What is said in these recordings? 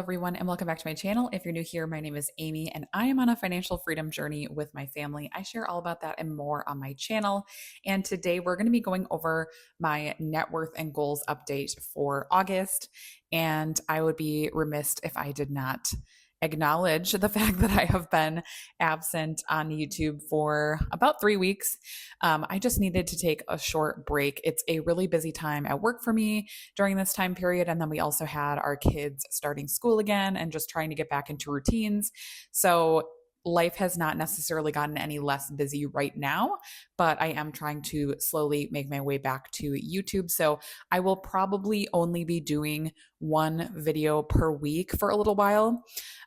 everyone, and welcome back to my channel. If you're new here, my name is Amy, and I am on a financial freedom journey with my family. I share all about that and more on my channel. And today we're going to be going over my net worth and goals update for August. And I would be remiss if I did not acknowledge the fact that I have been absent on YouTube for about 3 weeks. I just needed to take a short break. It's a really busy time at work for me during this time period. And then we also had our kids starting school again and just trying to get back into routines. So life has not necessarily gotten any less busy right now, but I am trying to slowly make my way back to YouTube. So I will probably only be doing one video per week for a little while.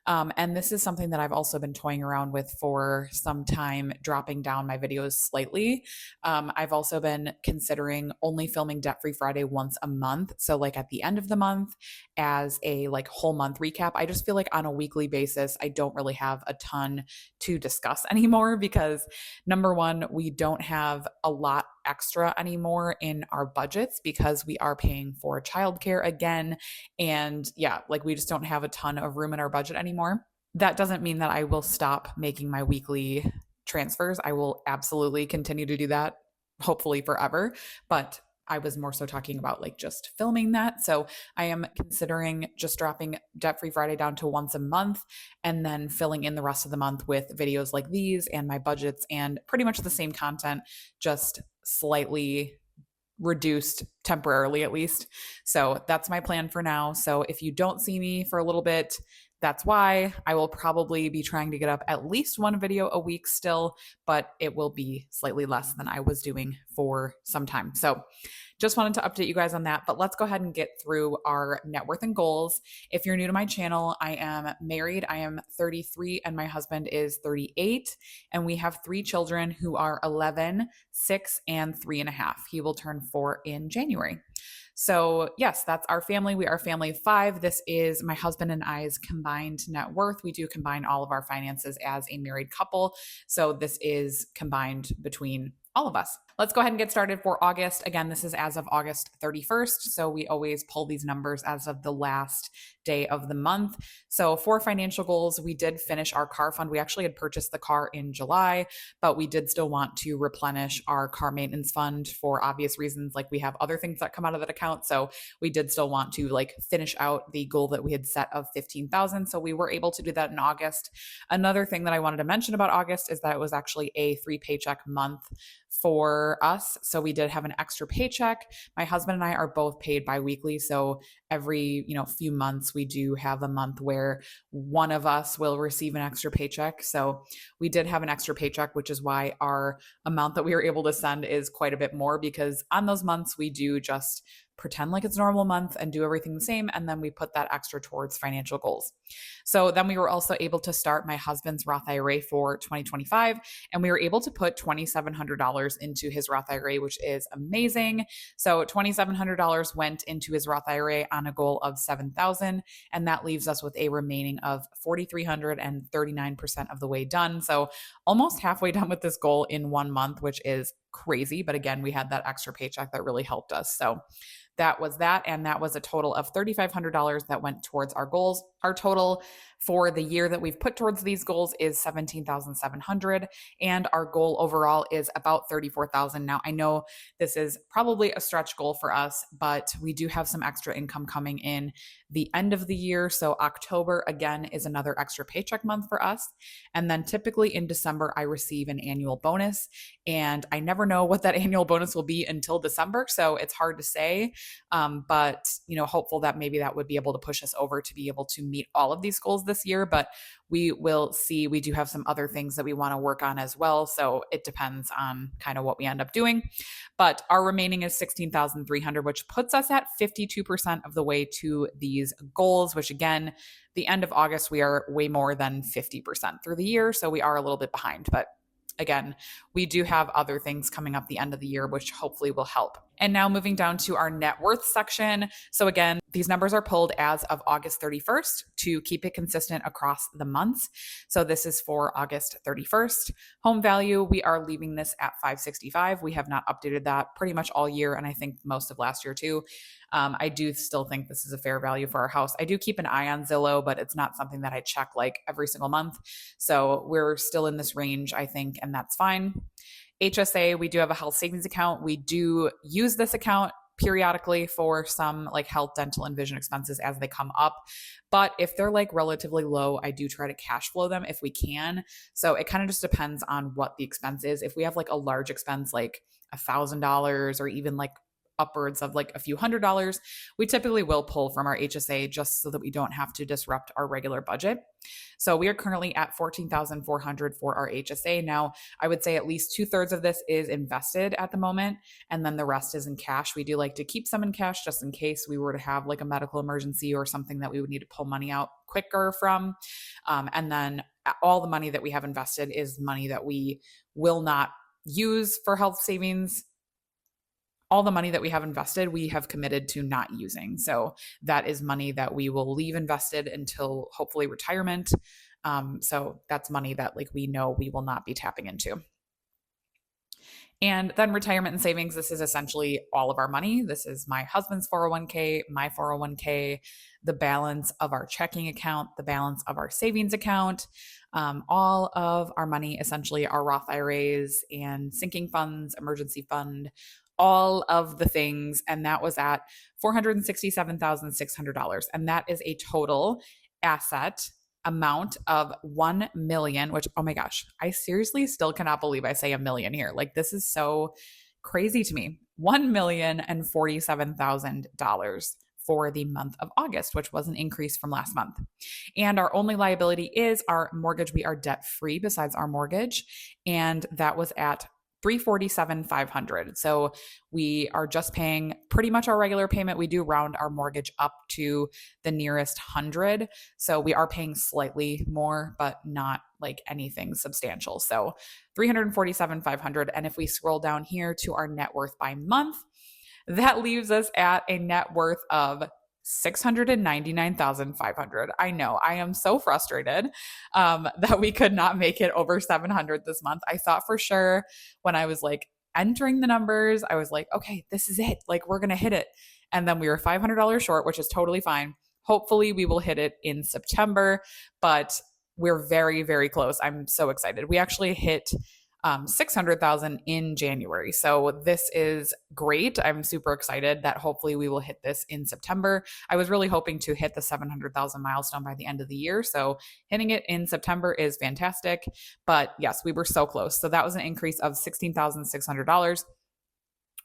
And this is something that I've also been toying around with for some time, dropping down my videos slightly. I've also been considering only filming Debt Free Friday once a month. So like at the end of the month as a like whole month recap. I just feel like on a weekly basis, I don't really have a ton to discuss anymore because number one, we don't have a lot extra anymore in our budgets because we are paying for childcare again. And yeah, like we just don't have a ton of room in our budget anymore. That doesn't mean that I will stop making my weekly transfers. I will absolutely continue to do that, hopefully forever. But I was more so talking about like just filming that. So I am considering just dropping Debt Free Friday down to once a month and then filling in the rest of the month with videos like these and my budgets and pretty much the same content, just slightly reduced temporarily at least. So that's my plan for now. So if you don't see me for a little bit, that's why. I will probably be trying to get up at least one video a week still, but it will be slightly less than I was doing for some time. So just wanted to update you guys on that, but let's go ahead and get through our net worth and goals. If you're new to my channel, I am married. I am 33 and my husband is 38. And we have 3 children who are 11, 6, and 3.5. He will turn 4 in January. So yes, that's our family. We are a family of 5. This is my husband and I's combined net worth. We do combine all of our finances as a married couple. So this is combined between all of us. Let's go ahead and get started for August. Again, this is as of August 31st. So we always pull these numbers as of the last day of the month. So for financial goals, we did finish our car fund. We actually had purchased the car in July, but we did still want to replenish our car maintenance fund for obvious reasons. Like we have other things that come out of that account. So we did still want to like finish out the goal that we had set of 15,000. So we were able to do that in August. Another thing that I wanted to mention about August is that it was actually a 3 paycheck month for us. So we did have an extra paycheck. My husband and I are both paid biweekly. So every, few months we do have a month where one of us will receive an extra paycheck. So we did have an extra paycheck, which is why our amount that we were able to send is quite a bit more because on those months we do just pretend like it's a normal month and do everything the same. And then we put that extra towards financial goals. So then we were also able to start my husband's Roth IRA for 2025. And we were able to put $2,700 into his Roth IRA, which is amazing. So $2,700 went into his Roth IRA on a goal of 7,000. And that leaves us with a remaining of 4,300 and 39% of the way done. So almost halfway done with this goal in 1 month, which is crazy. But again, we had that extra paycheck that really helped us. So that was that. And that was a total of $3,500 that went towards our goals. Our total for the year that we've put towards these goals is 17,700. And our goal overall is about 34,000. Now, I know this is probably a stretch goal for us, but we do have some extra income coming in the end of the year. So October, again, is another extra paycheck month for us. And then typically in December, I receive an annual bonus. And I never know what that annual bonus will be until December. So it's hard to say. But hopeful that maybe that would be able to push us over to be able to meet all of these goals this year, but we will see. We do have some other things that we want to work on as well. So it depends on kind of what we end up doing. But our remaining is 16,300, which puts us at 52% of the way to these goals, which again, the end of August, we are way more than 50% through the year. So we are a little bit behind, but again, we do have other things coming up the end of the year, which hopefully will help. And now moving down to our net worth section. So again, these numbers are pulled as of August 31st to keep it consistent across the months. So this is for August 31st. Home value, we are leaving this at 565. We have not updated that pretty much all year, and I think most of last year too. I do still think this is a fair value for our house. I do keep an eye on Zillow, but it's not something that I check like every single month. So we're still in this range, I think, and that's fine. HSA, we do have a health savings account. We do use this account periodically for some like health, dental, and vision expenses as they come up. But if they're like relatively low, I do try to cash flow them if we can. So it kind of just depends on what the expense is. If we have like a large expense, like $1,000 or even like upwards of like a few $100s, we typically will pull from our HSA just so that we don't have to disrupt our regular budget. So we are currently at $14,400 for our HSA. Now, I would say at least 2/3 of this is invested at the moment, and then the rest is in cash. We do like to keep some in cash just in case we were to have like a medical emergency or something that we would need to pull money out quicker from. And then all the money that we have invested is money that we will not use for health savings. All the money that we have invested, we have committed to not using. So that is money that we will leave invested until hopefully retirement. So that's money that like we know we will not be tapping into. And then retirement and savings, this is essentially all of our money. This is my husband's 401k, my 401k, the balance of our checking account, the balance of our savings account, all of our money, essentially our Roth IRAs and sinking funds, emergency fund, all of the things. And that was at $467,600. And that is a total asset amount of 1 million, which, oh my gosh, I seriously still cannot believe I say a million here. Like, this is so crazy to me. $1,047,000 for the month of August, which was an increase from last month. And our only liability is our mortgage. We are debt free besides our mortgage. And that was at $347,500. So we are just paying pretty much our regular payment. We do round our mortgage up to the nearest 100. So we are paying slightly more, but not like anything substantial. So $347,500. And if we scroll down here to our net worth by month, that leaves us at a net worth of $699,500. I know I am so frustrated that we could not make it over 700 this month. I thought for sure when I was like entering the numbers, I was like, okay, this is it. Like we're going to hit it. And then we were $500 short, which is totally fine. Hopefully we will hit it in September, but we're very, very close. I'm so excited. We actually hit 600,000 in January. So this is great. I'm super excited that hopefully we will hit this in September. I was really hoping to hit the 700,000 milestone by the end of the year. So hitting it in September is fantastic. But yes, we were so close. So that was an increase of $16,600,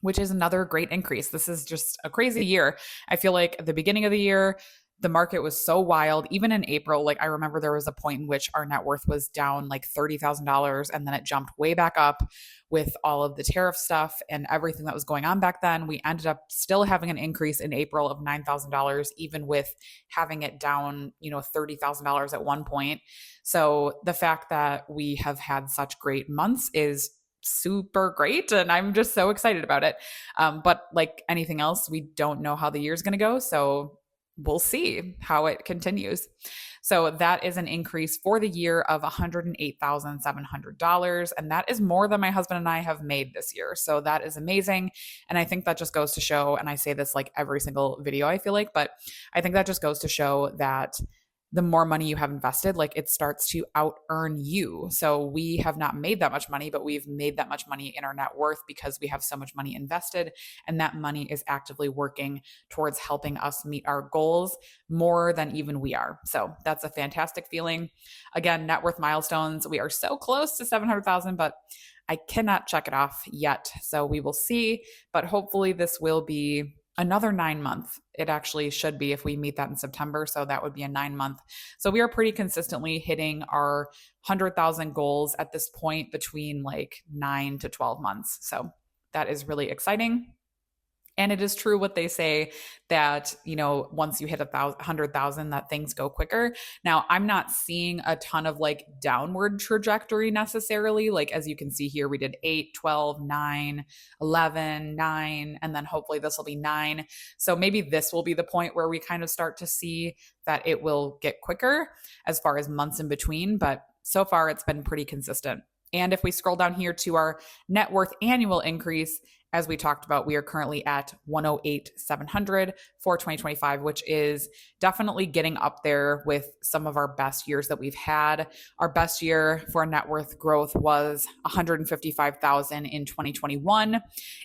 which is another great increase. This is just a crazy year. I feel like at the beginning of the year, the market was so wild. Even in April, like I remember there was a point in which our net worth was down like $30,000 and then it jumped way back up with all of the tariff stuff and everything that was going on back then. We ended up still having an increase in April of $9,000, even with having it down, $30,000 at one point. So the fact that we have had such great months is super great and I'm just so excited about it. But like anything else, we don't know how the year's going to go. So we'll see how it continues. So that is an increase for the year of $108,700. And that is more than my husband and I have made this year. So that is amazing. And I think that just goes to show, and I say this like every single video, I feel like, but I think that just goes to show that the more money you have invested, like it starts to out earn you. So we have not made that much money, but we've made that much money in our net worth because we have so much money invested. And that money is actively working towards helping us meet our goals more than even we are. So that's a fantastic feeling. Again, net worth milestones. We are so close to 700,000, but I cannot check it off yet. So we will see, but hopefully this will be another 9 month. It actually should be if we meet that in September. So that would be a 9 month. So we are pretty consistently hitting our 100,000 goals at this point between like 9 to 12 months. So that is really exciting. And it is true what they say that, once you hit 100,000, that things go quicker. Now, I'm not seeing a ton of like downward trajectory necessarily. Like, as you can see here, we did 8, 12, 9, 11, 9, and then hopefully this will be 9. So maybe this will be the point where we kind of start to see that it will get quicker as far as months in between. But so far, it's been pretty consistent. And if we scroll down here to our net worth annual increase, as we talked about, we are currently at 108,700 for 2025, which is definitely getting up there with some of our best years that we've had. Our best year for net worth growth was 155,000 in 2021,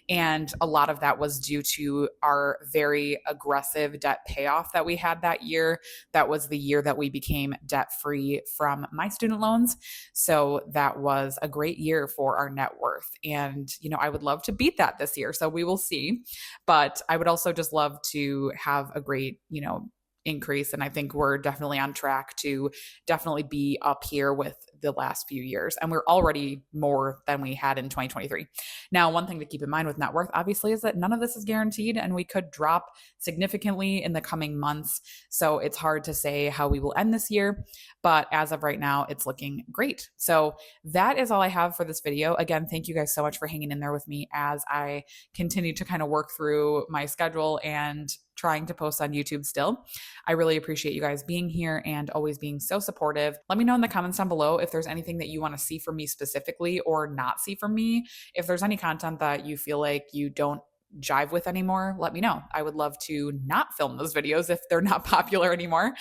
and a lot of that was due to our very aggressive debt payoff that we had that year. That was the year that we became debt free from my student loans. So that was a great year for our net worth. And, I would love to beat that this year. So we will see. But I would also just love to have a great, increase. And I think we're definitely on track to definitely be up here with the last few years. And we're already more than we had in 2023. Now, one thing to keep in mind with net worth, obviously, is that none of this is guaranteed and we could drop significantly in the coming months. So it's hard to say how we will end this year. But as of right now, it's looking great. So that is all I have for this video. Again, thank you guys so much for hanging in there with me as I continue to kind of work through my schedule and trying to post on YouTube still. I really appreciate you guys being here and always being so supportive. Let me know in the comments down below if there's anything that you want to see from me specifically or not see from me. If there's any content that you feel like you don't jive with anymore, let me know. I would love to not film those videos if they're not popular anymore,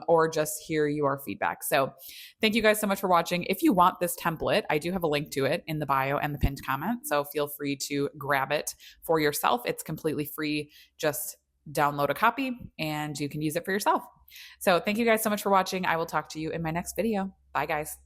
or just hear your feedback. So thank you guys so much for watching. If you want this template, I do have a link to it in the bio and the pinned comment. So feel free to grab it for yourself. It's completely free. Just download a copy and you can use it for yourself. So thank you guys so much for watching. I will talk to you in my next video. Bye, guys.